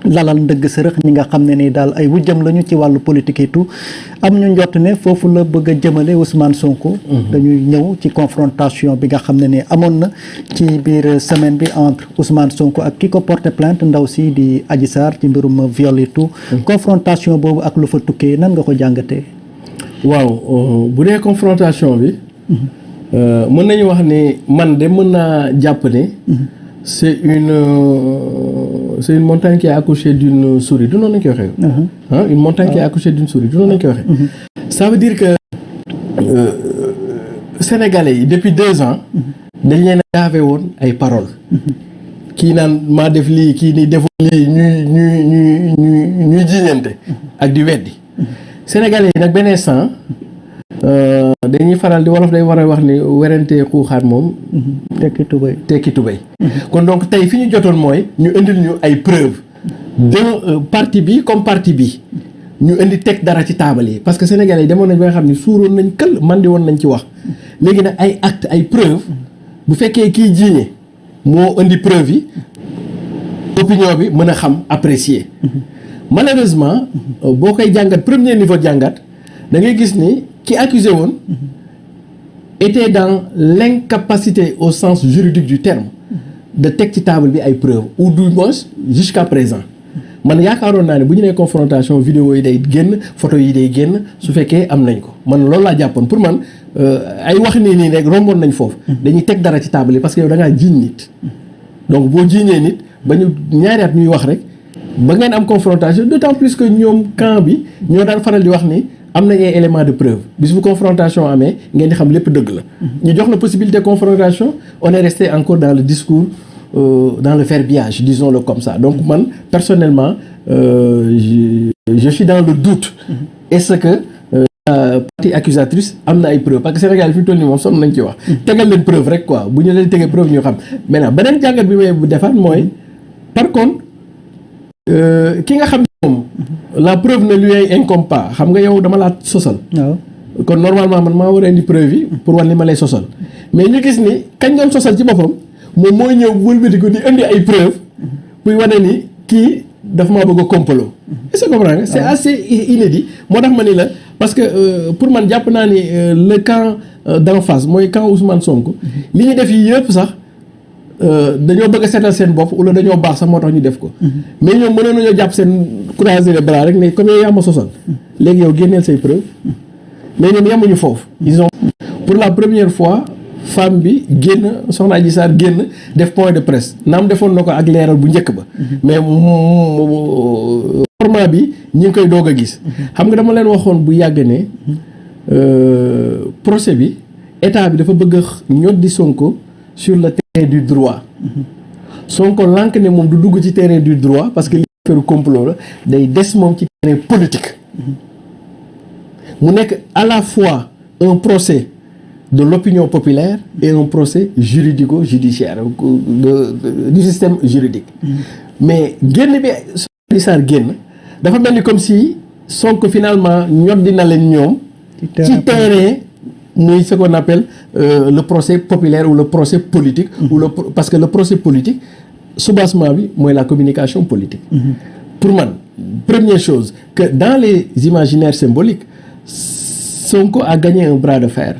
lalal ndëgg sërëx ñi nga xam ne ni daal ay wujjam lañu ci wàllu politique et tout am ñu njott ne foofu la bëgg a jëmale Ousmane Sonko. dañuy ñëw ci confrontation bi nga xam ne ni amoon na ci biir semaine bi entre Ousmane Sonko ak ki ko porté plainte ndaw si di Adji Sarr ci mbirum viol et tout confrontation boobu ak lu fa tukkee nan nga ko jàngatee. waaw bu dee confrontation bi. mën nañu wax ni man de mën naa jàpp ne. c'est une montagne qui a accouché d'une souris du noonu lañ koy waxee. Une montagne qui a accouché d'une souris du noonu lañ koy waxee. ça veut dire que Sénégalais yi depuis 2 ans. dañ leen a gaave woon ay paroles. kii naan maa def lii kii ni deful lii ñuy jiiñante ak di weddi. Sénégalais yi nag benn instant dañuy faral di wolof day war a wax ni werante xuuxaat moom. tekki tubéy. kon donc tey fi ñu jotoon mooy ñu indil ñu ay preuves de parti bi comme parti bi ñu indi teg dara ci taabal yi parce que sénégalais yi demoon nañ ba nga xam ni suuroon nañ kël man di woon nañ ci wax léegi nag ay acte ay preuves bu fekkee kii jiiñe moo indi preuve yi opinion bi mën a xam apprécier. malheureusement boo koy jàngat premier niveau jàngat da ngay gis ni ki accusé woon était dans l'incapacité au sens juridique du terme de teg ci table bi ay preuves ou du moins jusqu'à présent man yaakaaroon naa ne bu ñu nee confrontation vidéo yi day génn photo yi day génn su fekkee am nañ ko man loolu laa jàppoon pour man ay wax nii rek romboon nañ foofu dañuy teg dara ci table yi parce que yow da ngaa jiiñ nit donc boo jiiñee nit ba ñu ñaari at ñuy wax rek ba ngeen am confrontation d'autant plus que ñoom camp bi ñoo daan faral di wax ni am nañ ay éléments de preuve bis bu confrontation amee ngeen di xam lépp dëgg la. ñu jox la possibilité de confrontation on est resté encore dans le discours dans le verbiage disons-le comme ça donc man personnellement je suis dans le doute. est-ce que partie accusatrice am na ay preuves parce que Sénégal fi mu toll nii moom sonn nañ ci wax. tegal leen preuve rek quoi bu ñu leen tegee preuve ñu xam maintenant beneen jàngat bi may defaat mooy par contre ki nga xam ne moom. la preuve ne lui incombe pas xam nga yow dama laa sosal. kon normalement man maa war a indi preuve yi pour wan li ma lay sosal mais ñu gis ni kañ doon sosal ci boppam moom mooy ñëw wëlbati ko di indi ay preuve pour wane ni kii daf maa bëgg a complot. est-ce que comprends nga c'est assez inédit moo tax ma ni la parce que pour man jàpp naa ni le camp d'en face mooy camp Ousmane Sonko li ñu def yi yëpp sax dañoo bëgg a seetal seen bopp wala dañoo baax sax moo tax ñu def ko mais ñoom mënoon nañoo jàpp seen croiser les bras rek ne comme yow yaa ma sosal léegi yow génneel say preuve mais ñoom yamuñu foofu ils ont pour la première fois femme bi génn soxna Adji Sarr génn def point de presse naam defoon na ko ak leeral bu njëkk ba mais format bi ñi ngi koy doog a gis xam nga dama leen waxoon bu yàgg ne procès bi état bi dafa bëgg a ñoddi Sonko sur le terrain du droit Sonko lànk ne moom du dugg ci terrain du droit parce que li affaire complot la day des moom ci terrain politique mu nekk à la fois un procès de l'opinion populaire et un procès juridico-judiciaire du système juridique mais génn bi Adji Sarr génn dafa mel ni comme si Sonko finalement ñoddi na leen ñoom ci terrain muy ce qu'on appelle le procès populaire ou le procès politique ou parce que le procès politique soubassement bi mooy la communication politique pour man première chose que dans les imaginaires symboliques Sonko a gagné un bras de fer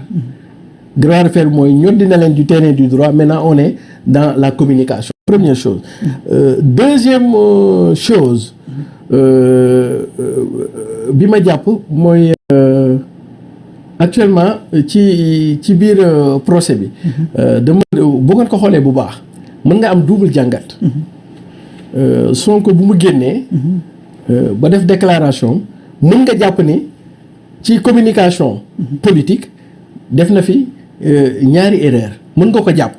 bras de fer mooy ñoddi na leen du terrain du droit maintenant on est dans la communication première chose deuxième chose bi ma jàpp mooy actuellement ci biir procès bi dama bu ngeen ko xoolee bu baax mën nga am double jàngat Sonko bu mu génnee ba def déclaration mën nga jàpp ni ci communication politique def na fi ñaari erreur mën nga ko jàpp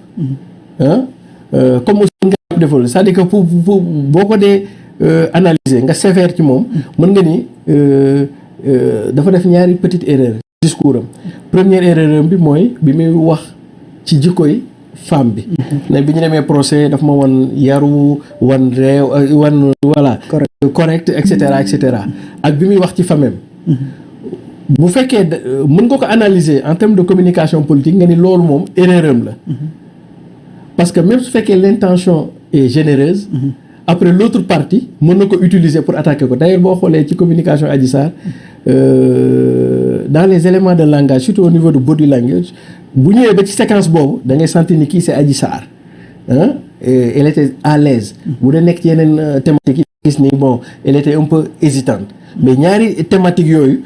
comme aussi nga jàpp defal c'est-à-dire que pour boo ko dee analyser nga sévère ci moom mën nga ni dafa def ñaari petite erreur discours am première erreur am bi mooy bi muy wax ci jikkoy femme bi ne bi ñu demee procès daf ma wan yaru wan réew wan voilà correct et cetera ak bi muy wax ci famem bu fekkee mën nga ko analyser en termes de communication politique nga ni loolu moom erreur am la parce que même su fekkee l'intention est généreuse après l'autre partie mën na ko utiliser pour attaquer ko d'ailleurs boo xoolee ci communication Adji Sarr dans les éléments de langage surtout au niveau de body language bu ñëwee ba ci séquence boobu da ngay sentir ni kii c'est Adji Sarr ah elle était à l'aise bu dee nekk ci yeneen thématique yi gis ni bon elle était un peu hésitante mais ñaari thématique yooyu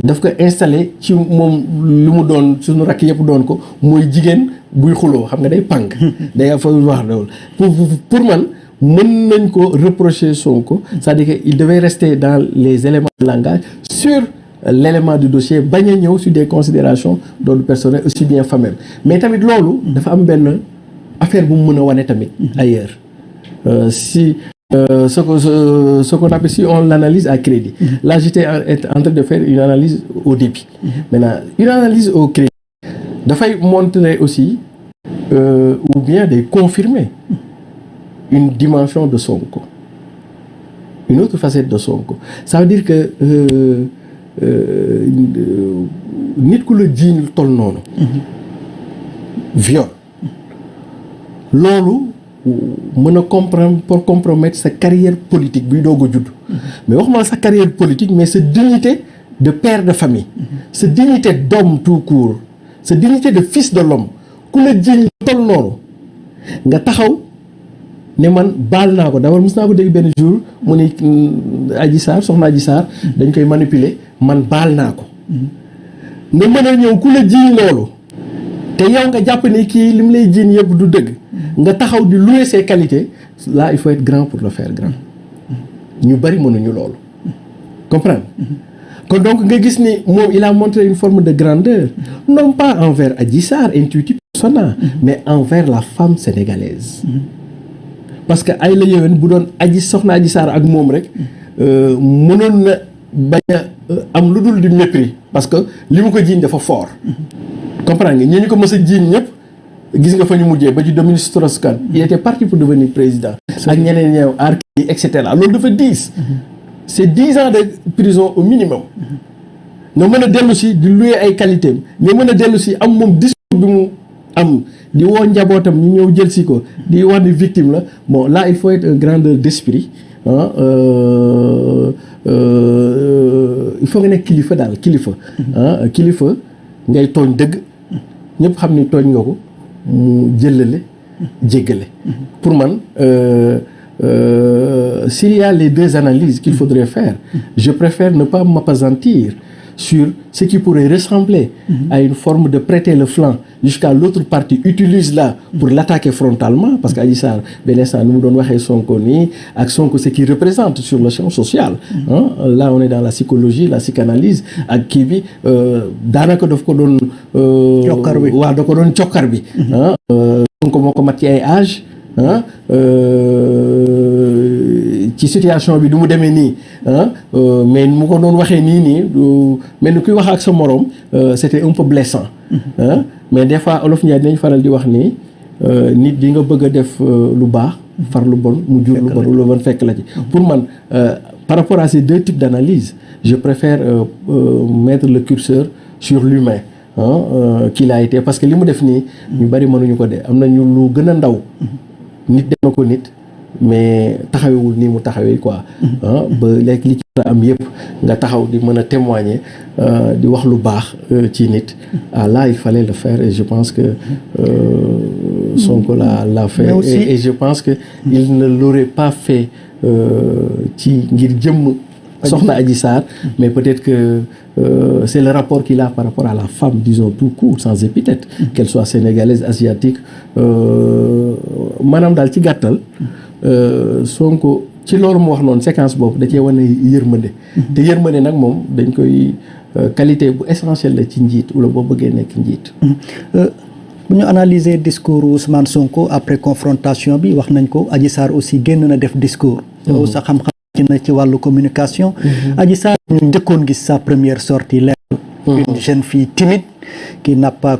daf ko installé ci moom lu mu doon suñu rakk yëpp doon ko mooy jigéen buy xuloo xam nga day pànk day fa wax loolu pour man mën nañ ko reprocher Sonko c'est-à-dire que il devait rester dans les éléments de langage sur l'élément du dossier bañ a ñëw sur des considérations d'ordre personnel aussi bien famille mais tamit loolu dafa am benn affaire bu mu mën a wane tamit ailleurs ce qu'on appelle si on l'analyse à crédit. Là j'étais en train de faire une analyse au débit. Maintenant une analyse au crédit dafay montrer aussi ou bien de confirmer une dimension de Sonko, une autre facette de Sonko. Ça veut dire que nit ku la jiiñ toll noonu viol loolu mën a comprendre pour compromettre sa carrière politique buy doog a judd mais waxuma sa carrière politique mais sa dignité de père de famille sa dignité d'homme tout court sa dignité de fils de l'homme ku la jiiñ toll noonu nga taxaw ne man baal naa ko d'abord mos naa ko dégg benn jour mu ni Adji Sarr soxna Adji Sarr dañ koy manipuler man baal naa ko nga mën a ñëw ku la jiiñ loolu te yow nga jàpp ni kii li mu lay jiiñ yëpp du dëgg nga taxaw di louer ses qualités là il faut être grand pour le faire grand ñu bari mënuñu loolu comprendre kon donc nga gis ni moom il a montré une forme de grandeur non pas envers Adji Sarr intuitif persona mais envers la femme sénégalaise parce que ay la yéwén bu doon soxna Adji Sarr ak moom rek mënoon na bañ a am lu dul di mépris parce que li mu ko jiiñ dafa fort comprendre nga ñu ko mës a jiiñ ñëpp gis nga fa ñu mujjee ba ci Dominique Strauss-Kahn il était parti pour devenir président ak ñeneen ñeew Arkeli et cetera loolu dafa 10 c'est 10 ans de prison au minimum nga mën a dellu si di louer ay qualité nga mën a dellu si am moom discours bi mu am di woo njabootam ñu ñëw jël si ko di wax ni victime la bon là il faut être un grandeur d'esprit il faut nga nekk kilifa daal kilifa kilifa ngay tooñ dëgg ñëpp xam ni tooñ nga ko mu jëlale jéggale pour man s'il y a les deux analyses qu'il faudrait faire je préfère ne pas m'appesantir sur ce qui pourrait ressembler à une forme de prêter le flanc jusqu'à l'autre partie utilise là pour l'attaquer frontalement parce que Adji Sarr benn instant nu mu doon waxee Sonko nii ak Sonko ce qu'il représente sur le champ social là on est dans la psychologie la psychanalyse ak kii bi daanaka daf ko doon waaw da ko doon cokkar bi Sonko moo ko mat ci ay âge ci situation bi du mu demee nii mais mu ko doon waxee nii mel ni kuy wax ak sa moroom c'était un peu blessant mais des fois olof Ndiaye dinañ faral di wax ni nit di nga bëgg a def lu baax far lu bon mu jur lu bon lu bon fekk la ci pour man par rapport à ces deux types d'analyse je préfère mettre le curseur sur l'humain qu'il a été parce que li mu def nii ñu bari mënuñu ko de am na ñu lu gën a ndaw nit def na ko nit mais taxawewul nii mu taxawee quoi ba léegi li ci am yëpp nga taxaw di mën a témoigner di wax lu baax ci nit là il fallait le faire et je pense que Sonko l'a fait et je pense que il ne l'aurait pas fait ci ngir jëmm soxna Adji Sarr mais peut-être que c'est le rapport qu'il a par rapport à la femme disons tout court sans épithète qu'elle soit sénégalaise asiatique maanaam daal ci gàttal Sonko ci loolu mu wax noonu séquence boobu da cee wane yërmande te yërmande nag moom dañ koy qualité bu essentielle la ci njiit wala boo bëggee nekk njiit bu ñu analyser discours Ousmane Sonko après confrontation bi wax nañ ko Adji Sarr aussi génn na def discours yow sa xam-xam ci na ci wàllu communication Adji Sarr ñu njëkkoon gis sa première sortie une jeune fille timide qui n'a pas